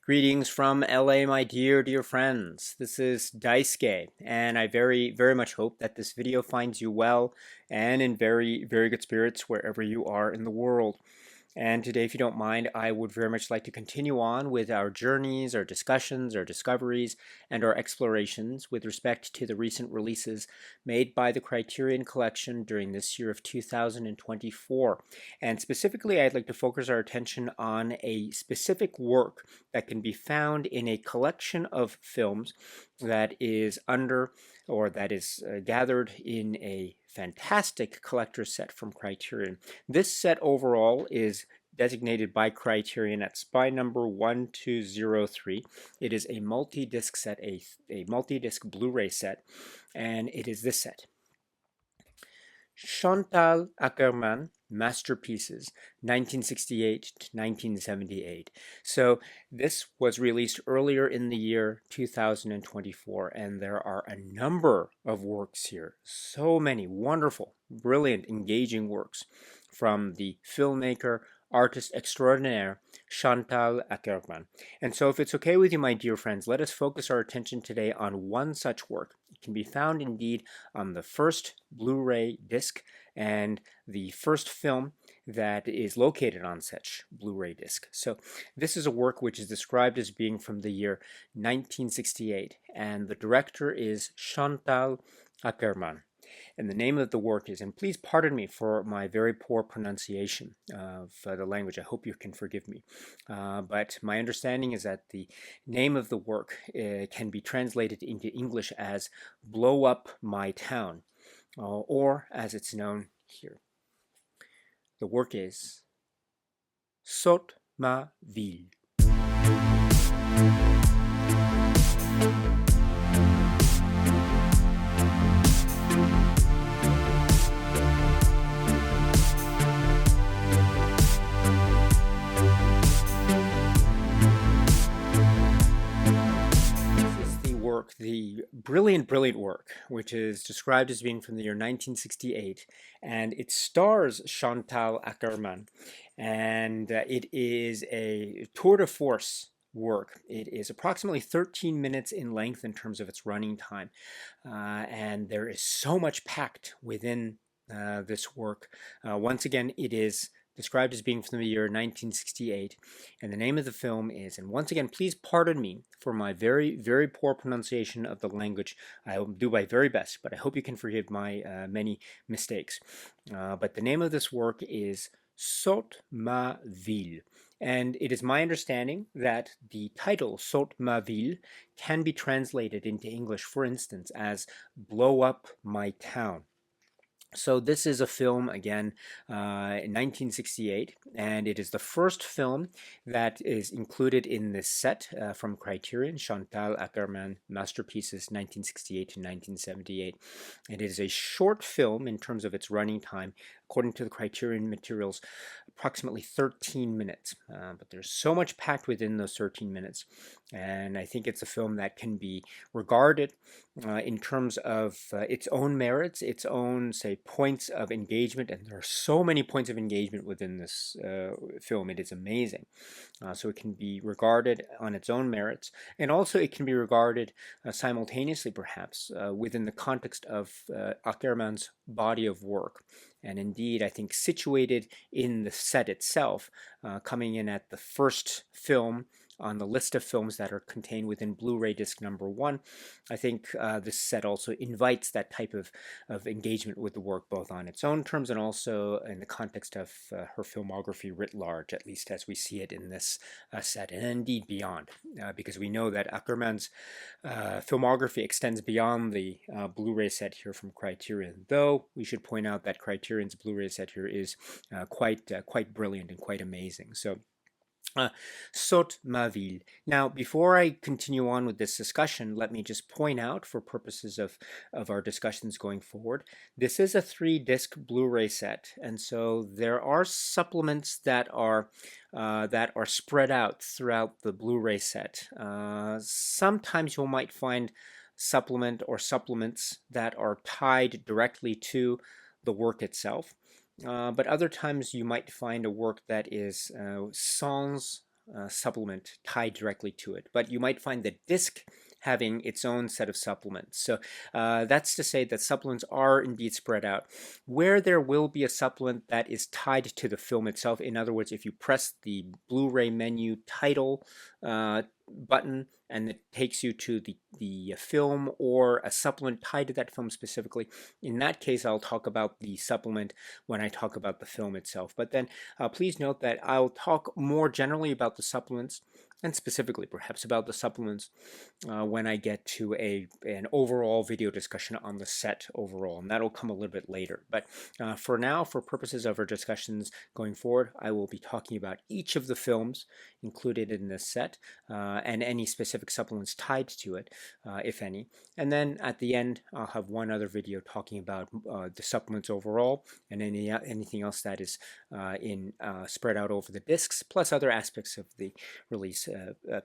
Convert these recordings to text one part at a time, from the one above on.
Greetings from LA, my dear friends. This is Daisuke, and I very much hope that this video finds you well and in very good spirits wherever you are in the world. And today, if you don't mind, I would very much like to continue on with our journeys, our discussions, our discoveries, and our explorations with respect to the recent releases made by the Criterion Collection during this year of 2024. And specifically, I'd like to focus our attention on a specific work that can be found in a collection of films that is gathered in a fantastic collector's set from Criterion. This set overall is designated by Criterion at SPY number 1203. It is a multi-disc set, a multi-disc Blu-ray set, and it is this set. Chantal Akerman, Masterpieces, 1968 to 1978. So this was released earlier in the year 2024, and there are a number of works here. So many wonderful, brilliant, engaging works from the filmmaker, artist extraordinaire, Chantal Akerman. And so if it's okay with you, my dear friends, let us focus our attention today on one such work. It can be found indeed on the first Blu-ray disc and the first film that is located on such Blu-ray disc. So this is a work which is described as being from the year 1968, and the director is Chantal Akerman. And the name of the work is, and please pardon me for my very poor pronunciation of the language, I hope you can forgive me, but my understanding is that the name of the work can be translated into English as Blow Up My Town, or as it's known here. The work is SAUTE ma ville. The brilliant work, which is described as being from the year 1968, and it stars Chantal Akerman, and it is a tour de force work. It is approximately 13 minutes in length in terms of its running time, and there is so much packed within this work. Once again, it is described as being from the year 1968, and the name of the film is, and once again, please pardon me for my very poor pronunciation of the language. I will do my very best, but I hope you can forgive my many mistakes. But the name of this work is SAUTE ma ville, and it is my understanding that the title SAUTE ma ville can be translated into English, for instance, as Blow Up My Town. So this is a film, again, in 1968, and it is the first film that is included in this set from Criterion, Chantal Akerman, Masterpieces, 1968 to 1978. And it is a short film in terms of its running time, according to the Criterion materials, approximately 13 minutes. But there's so much packed within those 13 minutes, and I think it's a film that can be regarded in terms of its own merits, its own, say, points of engagement, and there are so many points of engagement within this film. It is amazing. So it can be regarded on its own merits, and also it can be regarded simultaneously, perhaps, within the context of Akerman's body of work. And indeed, I think situated in the set itself, coming in at the first film on the list of films that are contained within Blu-ray disc number 1, I think this set also invites that type of engagement with the work, both on its own terms and also in the context of her filmography writ large, at least as we see it in this set, and indeed beyond, because we know that Akerman's filmography extends beyond the Blu-ray set here from Criterion, though we should point out that Criterion's Blu-ray set here is quite brilliant and quite amazing. So SAUTE ma ville. Now, before I continue on with this discussion, let me just point out, for purposes of our discussions going forward, this is a 3-disc Blu-ray set, and so there are supplements that are spread out throughout the Blu-ray set. Sometimes you might find supplements that are tied directly to the work itself. But other times you might find a work that is sans supplement tied directly to it, but you might find the disc having its own set of supplements. So that's to say that supplements are indeed spread out. Where there will be a supplement that is tied to the film itself, in other words, if you press the Blu-ray menu title button and it takes you to the film or a supplement tied to that film specifically, in that case I'll talk about the supplement when I talk about the film itself. But then please note that I'll talk more generally about the supplements, and specifically perhaps about the supplements when I get to an overall video discussion on the set overall, and that'll come a little bit later. But for now, for purposes of our discussions going forward, I will be talking about each of the films included in this set and any specific supplements tied to it, if any. And then at the end, I'll have one other video talking about the supplements overall and anything else that is spread out over the discs, plus other aspects of the release,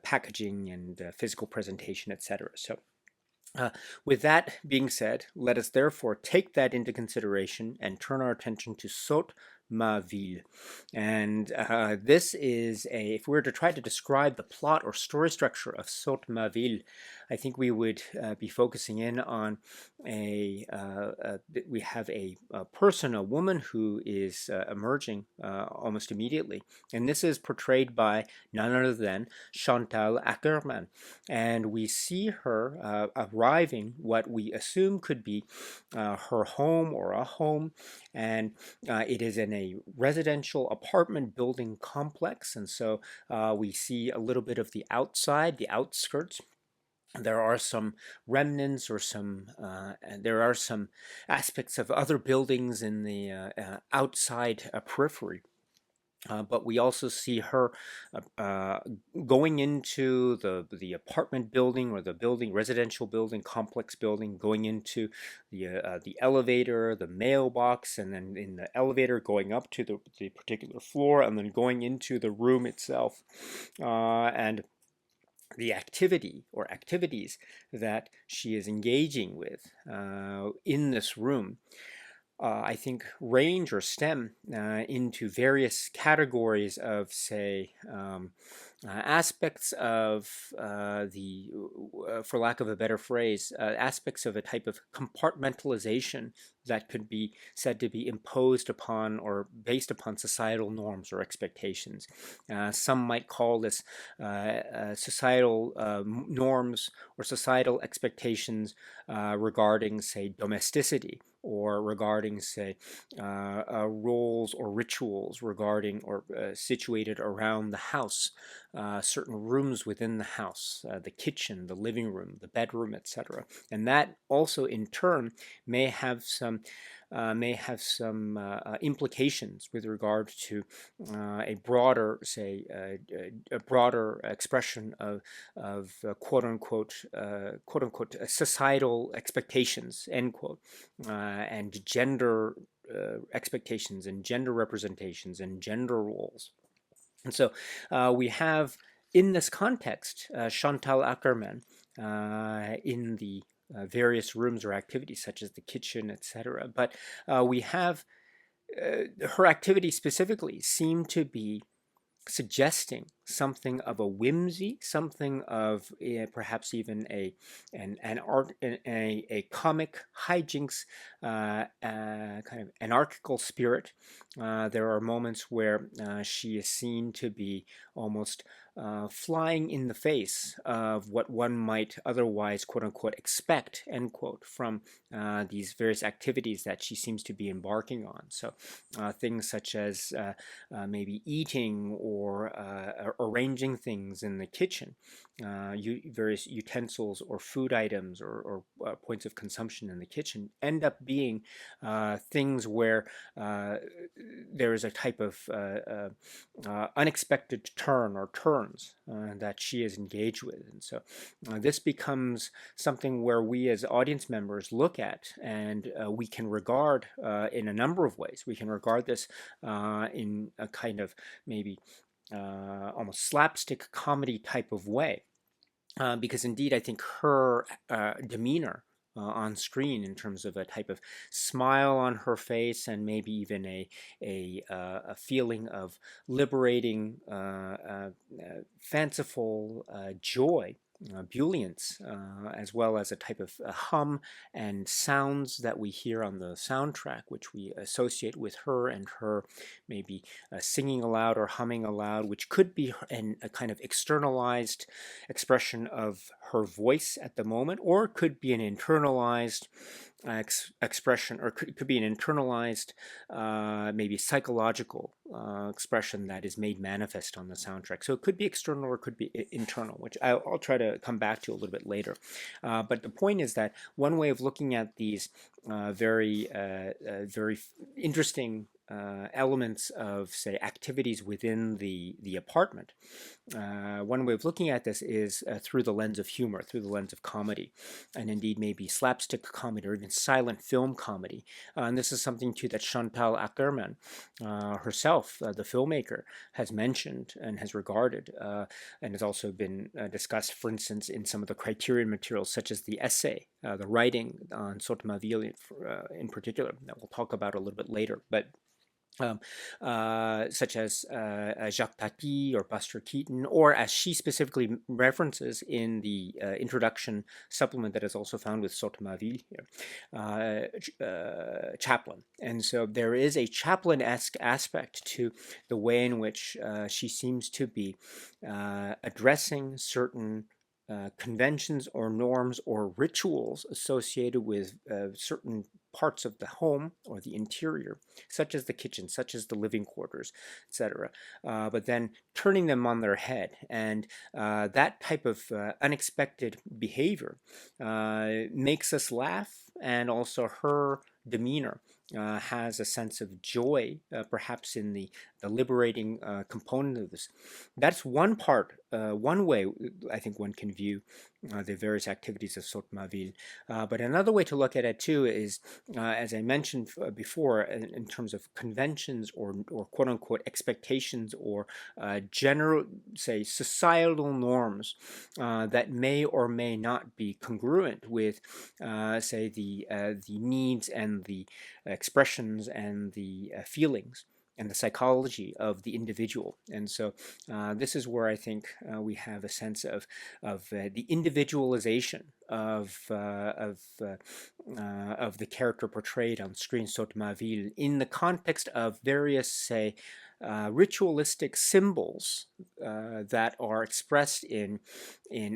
packaging and physical presentation, etc. So with that being said, let us therefore take that into consideration and turn our attention to SAUTE ma ville. And this is if we were to try to describe the plot or story structure of SAUTE ma ville, I think we would be focusing in on we have a person, a woman who is emerging almost immediately. And this is portrayed by none other than Chantal Akerman. And we see her arriving what we assume could be her home or a home. And it is in a residential apartment building complex. And so we see a little bit of the outside, the outskirts. There are some remnants or there are some aspects of other buildings in the outside periphery. But we also see her going into the apartment building or the residential building, complex building, going into the elevator, the mailbox, and then in the elevator going up to the particular floor, and then going into the room itself. And the activity or activities that she is engaging with in this room, I think, range or stem into various categories of, say, aspects of for lack of a better phrase, aspects of a type of compartmentalization that could be said to be imposed upon or based upon societal norms or expectations. Some might call this societal norms or societal expectations regarding, say, domesticity, or regarding, say, roles or rituals regarding or situated around the house, certain rooms within the house, the kitchen, the living room, the bedroom, etc. And that also in turn may have some implications with regard to a broader, say, a broader expression of quote unquote societal expectations, end quote, and gender expectations and gender representations and gender roles. And so we have in this context Chantal Akerman in the various rooms or activities such as the kitchen, etc. But we have her activities specifically seem to be suggesting something of a whimsy, something of perhaps even a comic hijinks, kind of anarchical spirit. There are moments where she is seen to be almost flying in the face of what one might otherwise, quote unquote, expect, end quote, from these various activities that she seems to be embarking on. So things such as maybe eating or arranging things in the kitchen, various utensils or food items or points of consumption in the kitchen end up being things where there is a type of unexpected turn or turns that she is engaged with. And so this becomes something where we as audience members look at, and we can regard in a number of ways. We can regard this in a kind of maybe almost slapstick comedy type of way, because indeed I think her demeanor on screen in terms of a type of smile on her face and maybe even a feeling of liberating, fanciful joy. Ebullience, as well as a type of hum and sounds that we hear on the soundtrack, which we associate with her and her maybe singing aloud or humming aloud, which could be a kind of externalized expression of her voice at the moment, or it could be an internalized expression, or could be an internalized, maybe psychological expression that is made manifest on the soundtrack. So it could be external or it could be internal, which I'll try to come back to a little bit later. But the point is that one way of looking at these very interesting elements of, say, activities within the apartment. One way of looking at this is through the lens of humor, through the lens of comedy, and indeed maybe slapstick comedy or even silent film comedy. And this is something too that Chantal Akerman herself, the filmmaker, has mentioned and has regarded, and has also been discussed, for instance, in some of the Criterion materials, such as the essay, the writing on SAUTE in particular, that we'll talk about a little bit later. But such as Jacques Tati or Buster Keaton, or as she specifically references in the introduction supplement that is also found with SAUTE here, Chaplin. And so there is a Chaplin-esque aspect to the way in which she seems to be addressing certain conventions or norms or rituals associated with certain parts of the home or the interior, such as the kitchen, such as the living quarters, etc. But then turning them on their head, and that type of unexpected behavior makes us laugh, and also her demeanor has a sense of joy, perhaps in the liberating component of this. That's one part, one way I think one can view the various activities of SAUTE Maville. But another way to look at it too is, as I mentioned before, in terms of conventions or quote-unquote expectations or general, say, societal norms that may or may not be congruent with, say, the needs and the expressions and the feelings and the psychology of the individual. And so this is where I think we have a sense of the individualization of the character portrayed on screen, SAUTE Maville, in the context of various, say, ritualistic symbols that are expressed in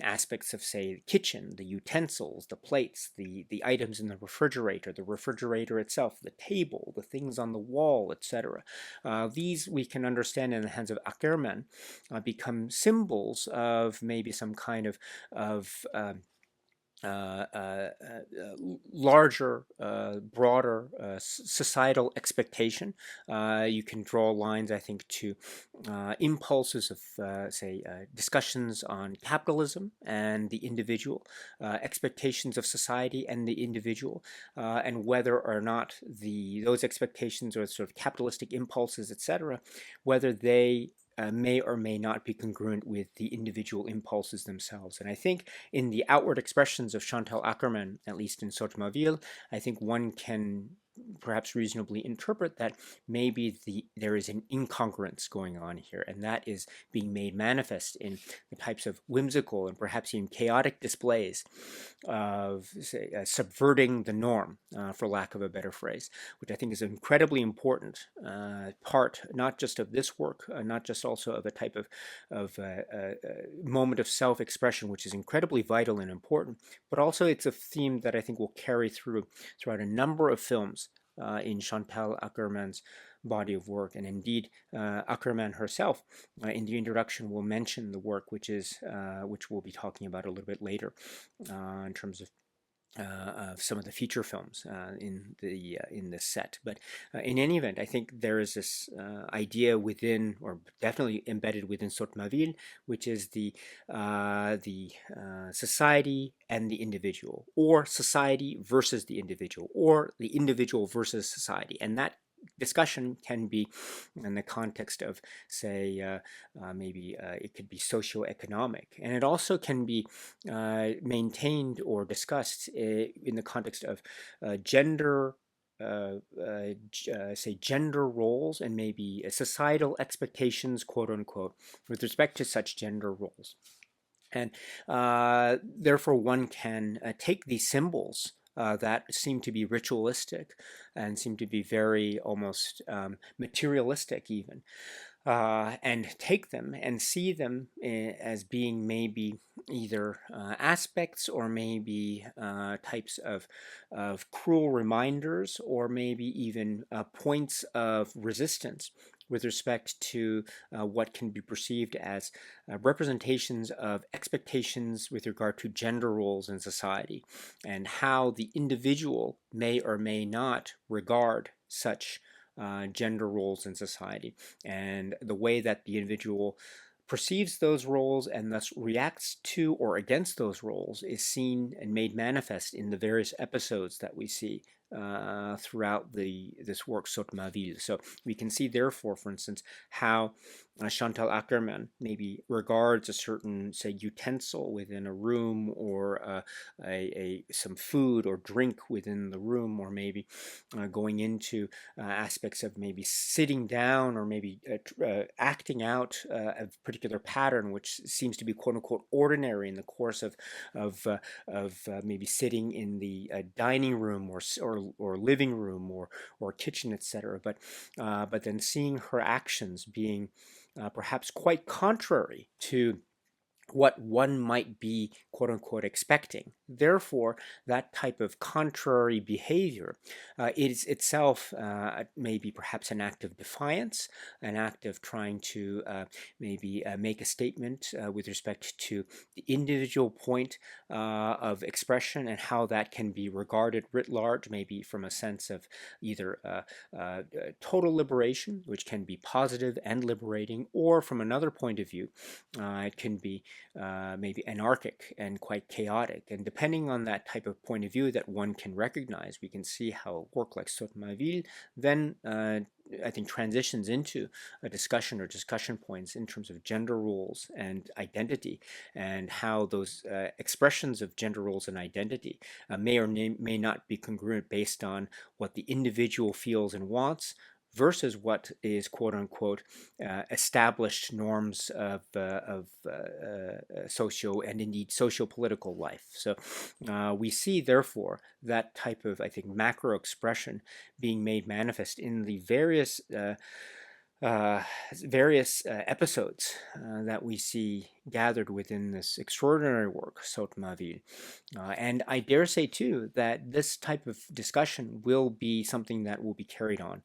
aspects of, say, the kitchen, the utensils, the plates, the items in the refrigerator itself, the table, the things on the wall, etc. These we can understand in the hands of Akerman become symbols of maybe some kind of larger, broader societal expectation. You can draw lines, I think, to impulses of, say, discussions on capitalism and the individual, expectations of society and the individual, and whether or not those expectations or sort of capitalistic impulses, etc., whether they may or may not be congruent with the individual impulses themselves. And I think in the outward expressions of Chantal Akerman, at least in SAUTE Maville, I think one can perhaps reasonably interpret that maybe there is an incongruence going on here, and that is being made manifest in the types of whimsical and perhaps even chaotic displays of, say, subverting the norm, for lack of a better phrase, which I think is an incredibly important part, not just of this work, not just also of a type of moment of self-expression, which is incredibly vital and important, but also it's a theme that I think will carry throughout a number of films in Chantal Akerman's body of work. And indeed, Akerman herself, in the introduction, will mention the work, which we'll be talking about a little bit later, in terms of some of the feature films in this set. But in any event, I think there is this idea within, or definitely embedded within SAUTE Maville, which is the society and the individual, or society versus the individual, or the individual versus society, and that discussion can be in the context of, say, maybe it could be socioeconomic, and it also can be maintained or discussed in the context of gender, say gender roles and maybe societal expectations, quote unquote, with respect to such gender roles. And therefore, one can take these symbols that seem to be ritualistic and seem to be very almost materialistic, even, and take them and see them as being maybe either aspects or maybe types of cruel reminders, or maybe even points of resistance with respect to what can be perceived as representations of expectations with regard to gender roles in society, and how the individual may or may not regard such gender roles in society, and the way that the individual perceives those roles and thus reacts to or against those roles is seen and made manifest in the various episodes that we see throughout this work, SAUTE ma ville. So we can see, therefore, for instance, how Chantal Akerman maybe regards a certain, say, utensil within a room, or some food or drink within the room, or maybe going into aspects of maybe sitting down, or maybe acting out a particular pattern which seems to be quote unquote ordinary in the course of maybe sitting in the dining room, or living room, or kitchen, etc. But then seeing her actions being perhaps quite contrary to what one might be quote unquote expecting. Therefore, that type of contrary behavior is itself maybe perhaps an act of defiance, an act of trying to maybe make a statement with respect to the individual point of expression, and how that can be regarded writ large, maybe from a sense of either total liberation, which can be positive and liberating, or from another point of view, it can be maybe anarchic and quite chaotic. And depending on that type of point of view that one can recognize, we can see how a work like SAUTE ma ville then I think transitions into a discussion or discussion points in terms of gender roles and identity, and how those expressions of gender roles and identity may or may not be congruent based on what the individual feels and wants, versus what is quote unquote established norms of socio and indeed socio-political life. So we see, therefore, that type of, I think, macro expression being made manifest in the various episodes that we see gathered within this extraordinary work, SAUTE ma ville. And I dare say, too, that this type of discussion will be something that will be carried on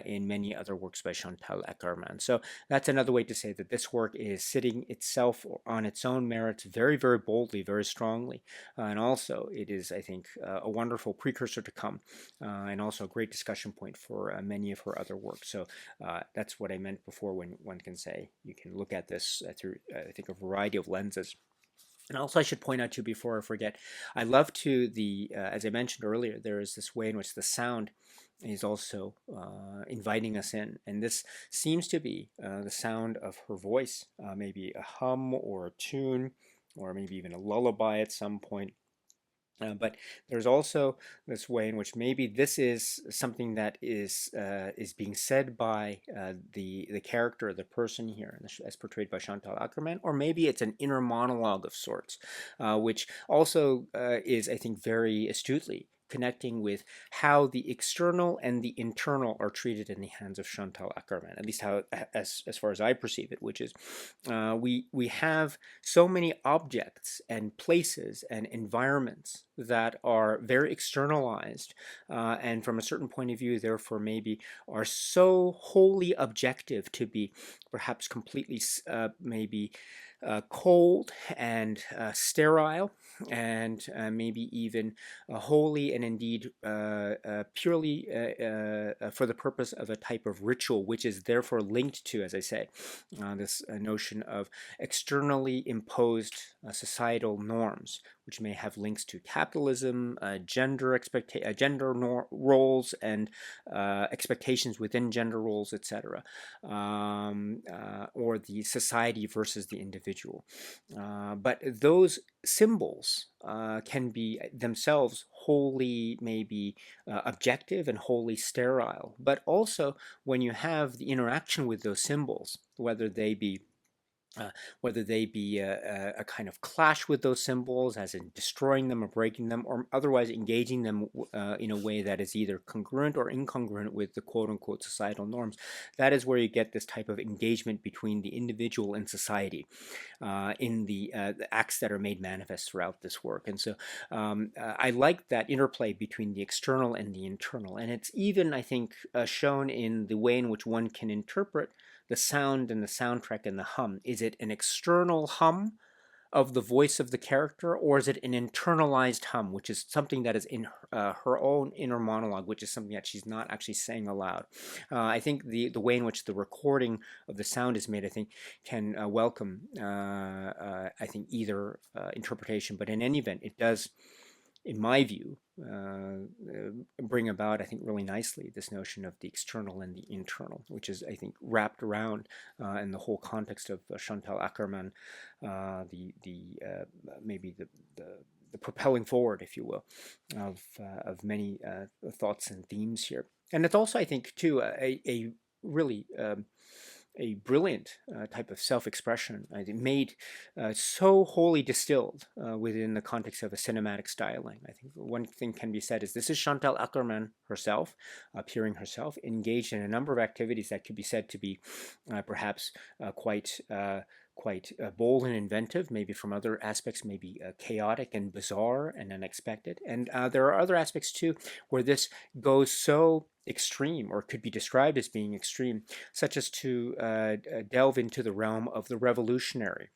in many other works by Chantal Akerman. So that's another way to say that this work is sitting itself on its own merits very, very boldly, very strongly. And also it is, I think, a wonderful precursor to come, and also a great discussion point for many of her other works. So that's what I meant before when one can say you can look at this through, I think, a variety of lenses. And also, I should point out, too, before I forget, I love to as I mentioned earlier, there is this way in which the sound is also inviting us in. And this seems to be the sound of her voice, maybe a hum or a tune, or maybe even a lullaby at some point. But there's also this way in which maybe this is something that is being said by the character, the person here, as portrayed by Chantal Akerman, or maybe it's an inner monologue of sorts, which also is, I think, very astutely connecting with how the external and the internal are treated in the hands of Chantal Akerman, at least how, as far as I perceive it, which is we have so many objects and places and environments that are very externalized, and from a certain point of view, therefore, maybe are so wholly objective to be perhaps completely maybe cold and sterile, and maybe even wholly and indeed purely for the purpose of a type of ritual, which is therefore linked to, as I say, this notion of externally imposed societal norms, which may have links to capitalism, gender roles, and expectations within gender roles, etc., or the society versus the individual. But those symbols can be themselves wholly maybe objective and wholly sterile. But also when you have the interaction with those symbols, uh, whether they be a kind of clash with those symbols, as in destroying them or breaking them, or otherwise engaging them in a way that is either congruent or incongruent with the quote-unquote societal norms. That is where you get this type of engagement between the individual and society in the acts that are made manifest throughout this work. And so I like that interplay between the external and the internal. And it's even, I think, shown in the way in which one can interpret the sound and the soundtrack and the hum. Is it an external hum of the voice of the character, or is it an internalized hum, which is something that is in her own inner monologue, which is something that she's not actually saying aloud? I think the way in which the recording of the sound is made, I think, can welcome, I think, either interpretation. But in any event, it does, in my view, bring about, I think, really nicely this notion of the external and the internal, which is, I think, wrapped around in the whole context of Chantal Akerman, maybe the propelling forward, if you will, of many thoughts and themes here. And it's also, I think, too, a really a brilliant type of self-expression, made so wholly distilled within the context of a cinematic styling. I think one thing can be said is this is Chantal Akerman herself, appearing herself, engaged in a number of activities that could be said to be perhaps quite bold and inventive, maybe from other aspects, maybe chaotic and bizarre and unexpected. And there are other aspects too where this goes so extreme, or could be described as being extreme, such as to delve into the realm of the revolutionary.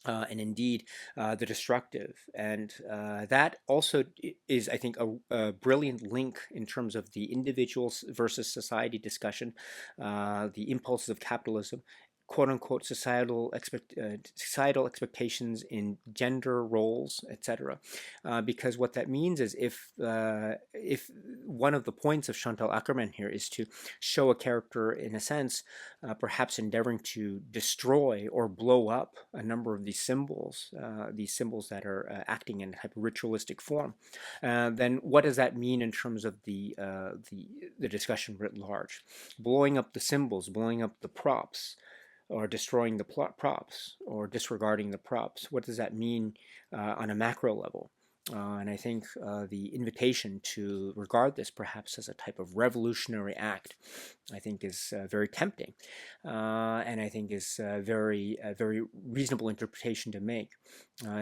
And indeed, the destructive. And that also is, I think, a brilliant link in terms of the individuals versus society discussion, the impulses of capitalism, quote-unquote societal expectations in gender roles, etc. Because what that means is if one of the points of Chantal Akerman here is to show a character, in a sense, perhaps endeavoring to destroy or blow up a number of these symbols that are acting in a type of ritualistic form, then what does that mean in terms of the discussion writ large? Blowing up the symbols, blowing up the props, or destroying the props, or disregarding the props. What does that mean on a macro level? And I think the invitation to regard this perhaps as a type of revolutionary act, I think, is very tempting, and I think is very reasonable interpretation to make.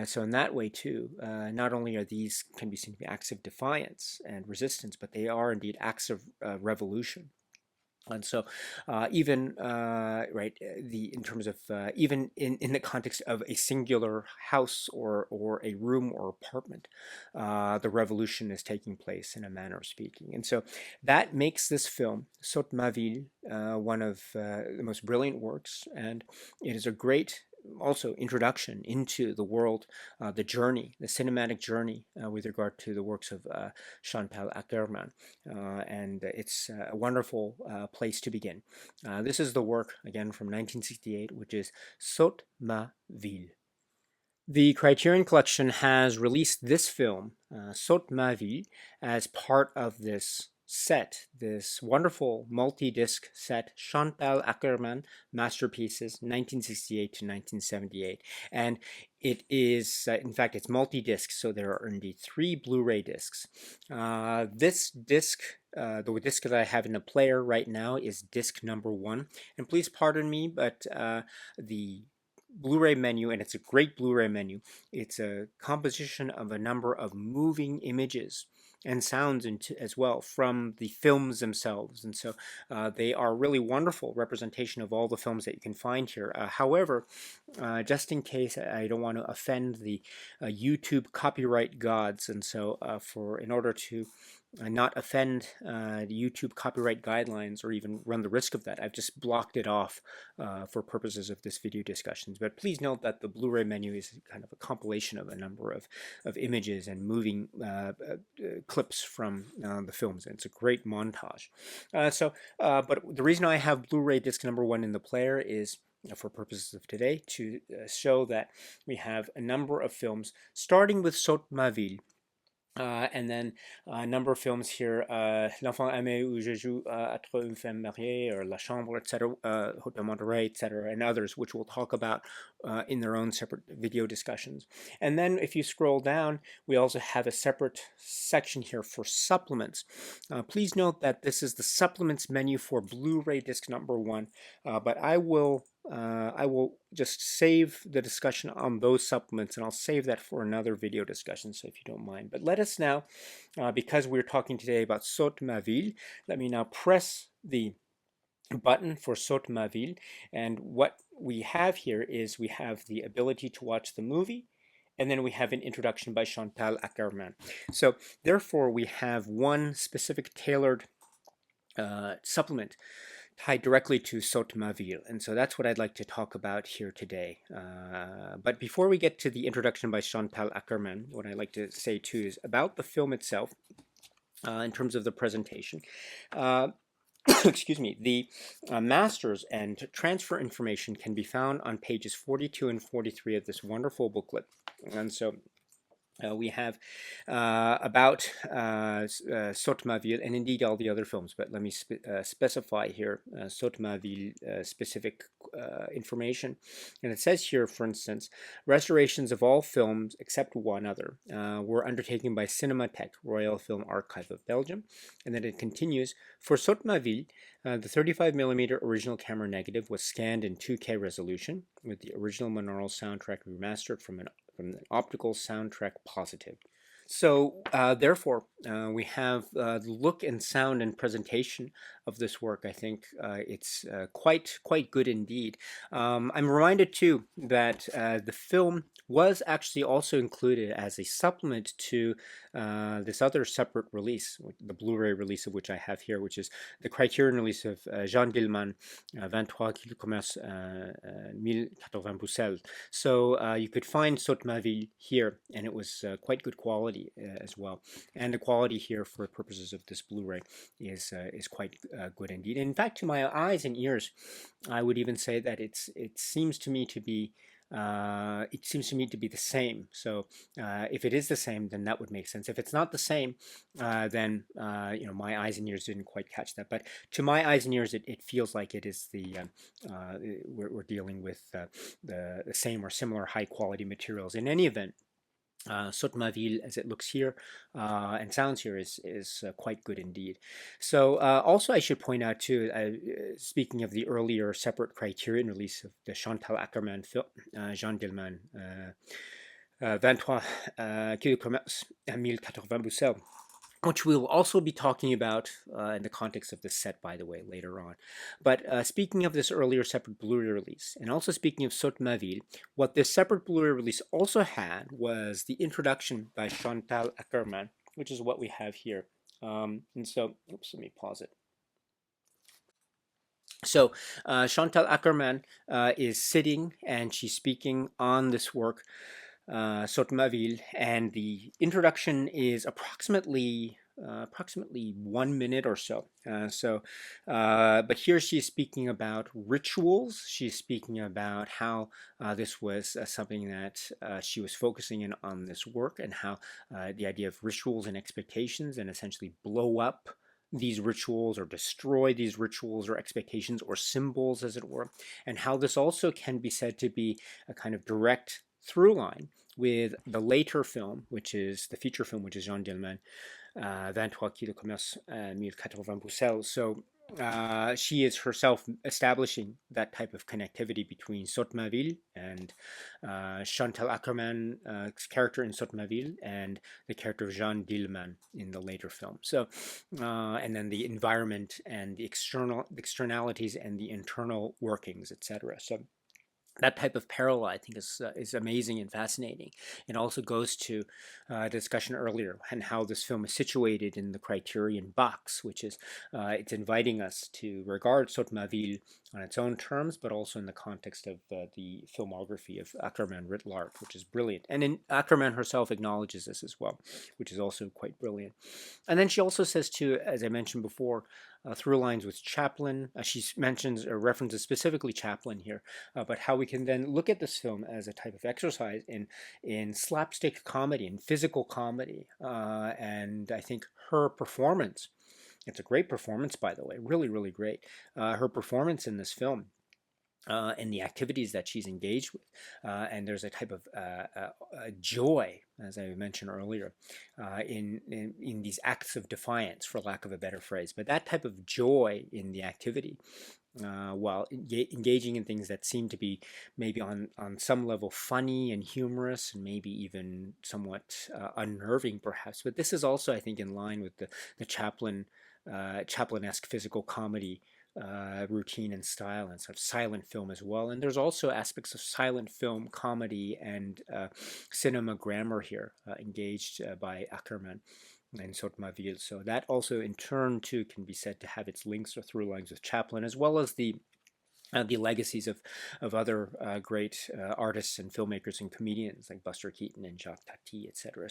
So in that way too, not only are these can be seen to be acts of defiance and resistance, but they are indeed acts of revolution. And so, even in terms of even in the context of a singular house or a room or apartment, the revolution is taking place in a manner of speaking. And so that makes this film, SAUTE ma ville, one of the most brilliant works, and it is a great also introduction into the world, the journey, the cinematic journey with regard to the works of Chantal Akerman. And it's a wonderful place to begin. This is the work, again, from 1968, which is SAUTE ma ville. The Criterion Collection has released this film, SAUTE ma ville, as part of this set, this wonderful multi-disc set, Chantal Akerman Masterpieces, 1968 to 1978. And it is, in fact, it's multi-disc, so there are indeed 3 Blu-ray discs. This disc, the disc that I have in the player right now, is disc number 1. And please pardon me, but the Blu-ray menu, and it's a great Blu-ray menu, it's a composition of a number of moving images and sounds as well from the films themselves. And so they are really wonderful representation of all the films that you can find here. However, just in case I don't want to offend the YouTube copyright gods, and so in order to not offend the YouTube copyright guidelines or even run the risk of that. I've just blocked it off for purposes of this video discussions. But please note that the Blu-ray menu is kind of a compilation of a number of images and moving clips from the films. And it's a great montage. But the reason I have Blu-ray disc number 1 in the player is for purposes of today to show that we have a number of films starting with SAUTE ma ville, and then a number of films here, L'Enfant Aimé où je joue être une femme mariée, or La Chambre, etc., Hotel Monterey, etc., and others, which we'll talk about in their own separate video discussions. And then if you scroll down, we also have a separate section here for supplements. Please note that this is the supplements menu for Blu-ray disc number 1, but I will just save the discussion on those supplements, and I'll save that for another video discussion, so if you don't mind. But let us now, because we're talking today about SAUTE ma ville, let me now press the button for SAUTE ma ville, and what we have here is we have the ability to watch the movie, and then we have an introduction by Chantal Akerman. So therefore we have one specific tailored supplement tied directly to SAUTE ma ville, and so that's what I'd like to talk about here today. But before we get to the introduction by Chantal Akerman, what I'd like to say too is about the film itself, in terms of the presentation. Excuse me, the masters and transfer information can be found on pages 42 and 43 of this wonderful booklet. And so we have about SAUTE ma ville, and indeed all the other films, but let me specify here SAUTE ma ville specific information. And it says here, for instance, restorations of all films except one other were undertaken by Cinematheque, Royal Film Archive of Belgium. And then it continues, for SAUTE ma ville, the 35mm original camera negative was scanned in 2K resolution with the original monaural soundtrack remastered from an optical soundtrack positive. So therefore, we have the look and sound and presentation of this work. I think it's quite good indeed. I'm reminded too that the film was actually also included as a supplement to this other separate release, the Blu-ray release of which I have here, which is the Criterion release of Jean Dillman, 23 kg de commerce, 1080 pouces. So you could find SAUTE ma ville here, and it was quite good quality as well. And the quality here for purposes of this Blu-ray is quite good indeed. In fact, to my eyes and ears, I would even say that it seems to me to be the same. So if it is the same, then that would make sense. If it's not the same, then my eyes and ears didn't quite catch that. But to my eyes and ears, it feels like it is we're dealing with the same or similar high quality materials. In any event, SAUTE ma ville, as it looks here and sounds here, is quite good indeed. So also I should point out too, speaking of the earlier separate Criterion release of the Chantal Akerman film, Jean Dillman, 23 kg de commerce, 1080 pouces, which we'll also be talking about in the context of this set, by the way, later on. But speaking of this earlier separate Blu-ray release, and also speaking of SAUTE ma ville, what this separate Blu-ray release also had was the introduction by Chantal Akerman, which is what we have here. And so, oops, let me pause it. So Chantal Akerman is sitting and she's speaking on this work, SAUTE ma ville, and the introduction is approximately 1 minute or so. But here she's speaking about rituals. She's speaking about how this was something that she was focusing in on this work, and how the idea of rituals and expectations, and essentially blow up these rituals or destroy these rituals or expectations or symbols, as it were, and how this also can be said to be a kind of direct through line with the later film, which is the feature film, which is Jean Dillman, 23 kg de commerce, 1080 pouces. So she is herself establishing that type of connectivity between SAUTE ma ville and Chantal Akerman's character in SAUTE ma ville and the character of Jean Dillman in the later film. So, and then the environment and the externalities and the internal workings, etc. So that type of parallel, I think, is amazing and fascinating. It also goes to discussion earlier and how this film is situated in the Criterion box, which is it's inviting us to regard SAUTE ma ville on its own terms, but also in the context of the filmography of Akerman writ large, which is brilliant. And Akerman herself acknowledges this as well, which is also quite brilliant. And then she also says too, as I mentioned before, through lines with Chaplin. She mentions or references specifically Chaplin here, but how we can then look at this film as a type of exercise in slapstick comedy and physical comedy. And I think her performance, it's a great performance, by the way, really, really great. Her performance in this film and the activities that she's engaged with. And there's a type of joy, as I mentioned earlier, in these acts of defiance, for lack of a better phrase. But that type of joy in the activity, while engaging in things that seem to be maybe on some level funny and humorous and maybe even somewhat unnerving perhaps. But this is also, I think, in line with the Chaplin-esque physical comedy routine and style and sort of silent film as well. And there's also aspects of silent film, comedy, and cinema grammar here engaged by Akerman and SAUTE ma ville. So that also in turn too can be said to have its links or through lines with Chaplin, as well as the legacies of other great artists and filmmakers and comedians like Buster Keaton and Jacques Tati, etc.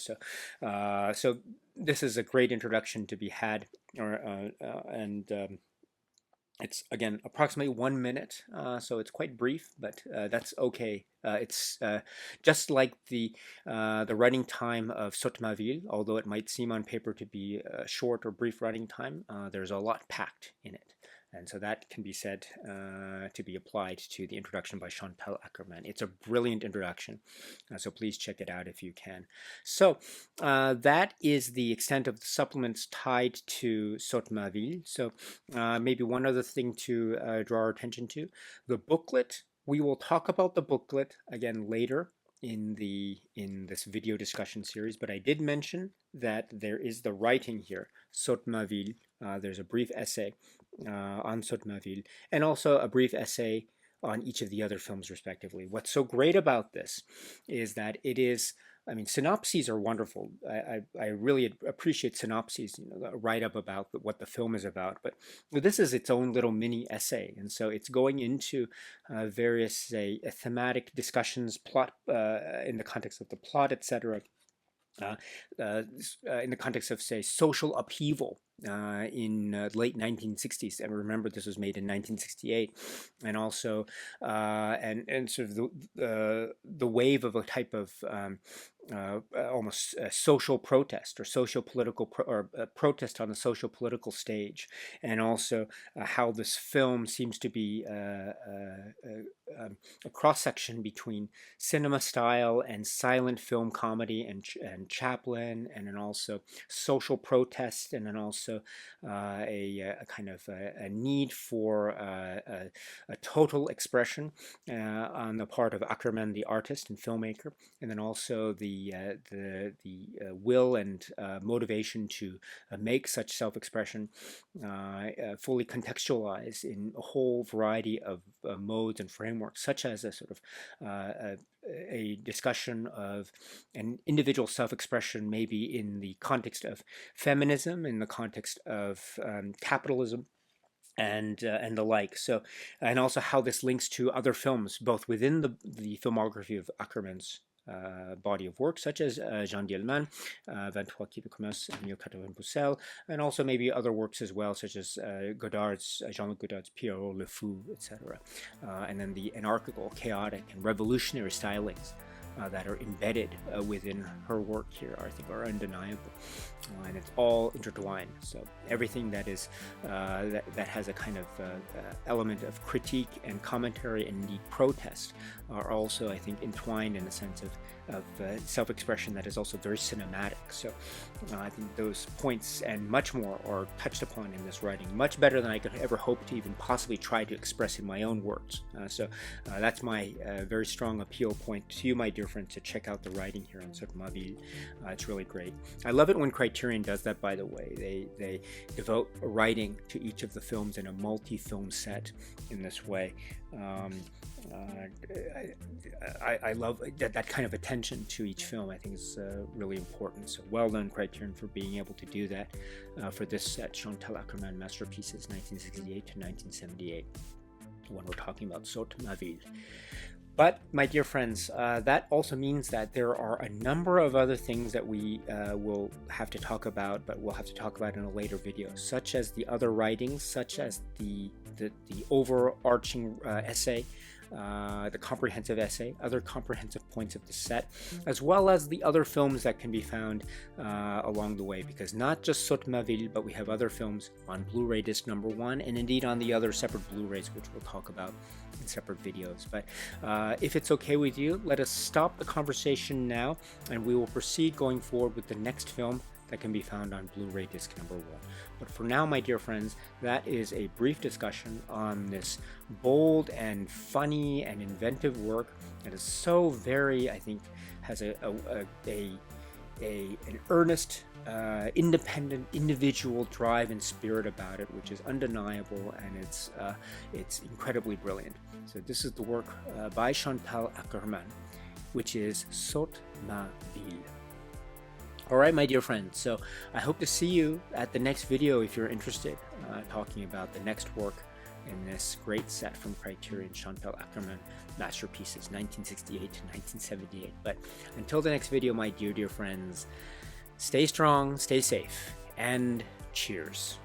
So this is a great introduction to be had, and it's, again, approximately 1 minute, so it's quite brief, but that's okay. It's just like the running time of SAUTE ma ville, although it might seem on paper to be a short or brief running time, there's a lot packed in it. And so that can be said to be applied to the introduction by Chantal Akerman. It's a brilliant introduction, so please check it out if you can. So that is the extent of the supplements tied to SAUTE ma ville. So maybe one other thing to draw our attention to, the booklet. We will talk about the booklet again later in this video discussion series, but I did mention that there is the writing here, SAUTE ma ville. There's a brief essay on SAUTE ma ville, and also a brief essay on each of the other films respectively. What's so great about this is that it is, I mean, synopses are wonderful. I really appreciate synopses, a write-up about what the film is about, but this is its own little mini essay, and so it's going into various, say, thematic discussions, plot in the context of the plot, etc., in the context of, say, social upheaval in late 1960s. And remember, this was made in 1968, and also and sort of the wave of a type of almost social protest or social political protest on the social political stage, and also how this film seems to be a cross section between cinema style and silent film comedy and Chaplin, and then also social protest, and then also a kind of a need for a total expression on the part of Akerman, the artist and filmmaker, and then also the will and motivation to make such self-expression fully contextualized in a whole variety of modes and frameworks, such as a sort of a discussion of an individual self-expression, maybe in the context of feminism, in the context of capitalism, and the like. So, and also how this links to other films, both within the filmography of Akerman's body of work, such as Jean Dielman, 23 Quai de Commerce, 1080 Bruxelles, and also maybe other works as well, such as Jean-Luc Godard's Pierrot Le Fou, etc. And then the anarchical, chaotic, and revolutionary stylings that are embedded within her work here, I think, are undeniable, and it's all intertwined. So everything that is that has a kind of element of critique and commentary and indeed protest are also, I think, entwined in a sense of self-expression that is also very cinematic. So I think those points and much more are touched upon in this writing, much better than I could ever hope to even possibly try to express in my own words. So that's my very strong appeal point to you, my dear friends, to check out the writing here on SAUTE ma ville. It's really great. I love it when Criterion does that, by the way. They devote writing to each of the films in a multi-film set in this way. I love that kind of attention to each film. I think is really important. So well done, Criterion, for being able to do that for this set, Chantal Akerman Masterpieces 1968 to 1978, when we're talking about SAUTE, ma ville. But, my dear friends, that also means that there are a number of other things that we will have to talk about, but we'll have to talk about in a later video, such as the other writings, such as the overarching essay, the comprehensive essay, other comprehensive points of the set, as well as the other films that can be found along the way, because not just SAUTE, ma ville, but we have other films on Blu-ray disc number 1, and indeed on the other separate Blu-rays, which we'll talk about in separate videos. But if it's okay with you, let us stop the conversation now, and we will proceed going forward with the next film that can be found on Blu-ray disc number 1. But for now, my dear friends, that is a brief discussion on this bold and funny and inventive work that is so very, I think, has an earnest, independent, individual drive and spirit about it, which is undeniable, and it's incredibly brilliant. So this is the work by Chantal Akerman, which is SAUTE, ma ville. Alright, my dear friends, so I hope to see you at the next video if you're interested, talking about the next work in this great set from Criterion, Chantal Akerman Masterpieces 1968 to 1978. But until the next video, my dear friends, stay strong, stay safe, and cheers.